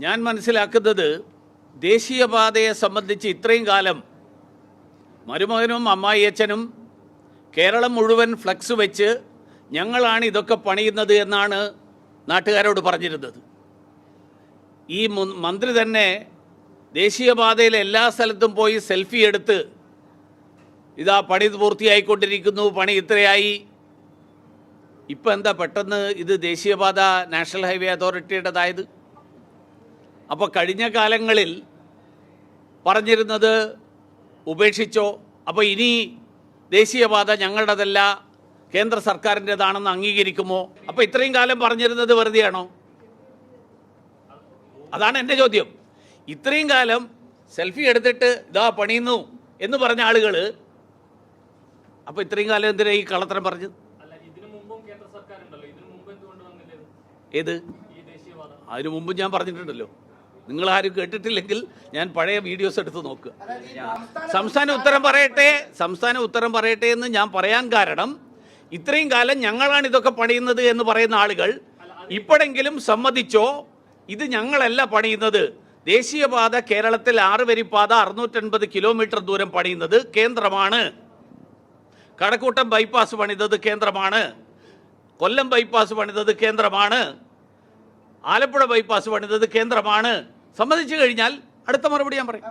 ഞാൻ മനസ്സിലാക്കുന്നത് ദേശീയപാതയെ സംബന്ധിച്ച് ഇത്രയും കാലം മരുമകനും അമ്മായിയച്ഛനും കേരളം മുഴുവൻ ഫ്ലക്സ് വെച്ച് ഞങ്ങളാണ് ഇതൊക്കെ പണിയുന്നത് എന്നാണ് നാട്ടുകാരോട് പറഞ്ഞിരുന്നത്. ഈ മന്ത്രി തന്നെ ദേശീയപാതയിലെ എല്ലാ സ്ഥലത്തും പോയി സെൽഫി എടുത്ത് ഇതാ പണി പൂർത്തിയായിക്കൊണ്ടിരിക്കുന്നു, പണി ഇത്രയായി. ഇപ്പം എന്താ പെട്ടെന്ന് ഇത് ദേശീയപാത നാഷണൽ ഹൈവേ അതോറിറ്റിയുടേതായത്? അപ്പോൾ കഴിഞ്ഞ കാലങ്ങളിൽ പറഞ്ഞിരുന്നത് ഉപേക്ഷിച്ചോ? അപ്പോൾ ഇനി ദേശീയപാത ഞങ്ങളുടേതല്ല കേന്ദ്ര സർക്കാരിൻ്റെതാണെന്ന് അംഗീകരിക്കുമോ? അപ്പോൾ ഇത്രയും കാലം പറഞ്ഞിരുന്നത് വെറുതെയാണോ? അതാണ് എൻ്റെ ചോദ്യം. ഇത്രയും കാലം സെൽഫി എടുത്തിട്ട് ഇതാ പണിയുന്നു എന്ന് പറഞ്ഞ ആളുകൾ അപ്പോൾ ഇത്രയും കാലം എന്തിനാ ഈ കള്ളത്തരം പറഞ്ഞത്? ഏത്? അതിനു മുമ്പ് ഞാൻ പറഞ്ഞിട്ടുണ്ടല്ലോ. നിങ്ങളാരും കേട്ടിട്ടില്ലെങ്കിൽ ഞാൻ പഴയ വീഡിയോസ് എടുത്ത് നോക്കുക. സംസ്ഥാന ഉത്തരം പറയട്ടെ എന്ന് ഞാൻ പറയാൻ കാരണം, ഇത്രയും കാലം ഞങ്ങളാണ് ഇതൊക്കെ പണിയുന്നത് എന്ന് പറയുന്ന ആളുകൾ ഇപ്പോഴെങ്കിലും സമ്മതിച്ചോ ഇത് ഞങ്ങളല്ല പണിയുന്നത്, ദേശീയപാത കേരളത്തിൽ 6 വരിപ്പാത 650 കിലോമീറ്റർ ദൂരം പണിയുന്നത് കേന്ദ്രമാണ്, കടക്കൂട്ടം ബൈപ്പാസ് പണിതത് കേന്ദ്രമാണ്, കൊല്ലം ബൈപ്പാസ് പണിതത് കേന്ദ്രമാണ്, ആലപ്പുഴ ബൈപ്പാസ് പണിതത് കേന്ദ്രമാണ്, സമ്മതിച്ചു കഴിഞ്ഞാൽ അടുത്ത മറുപടി ഞാൻ പറയും.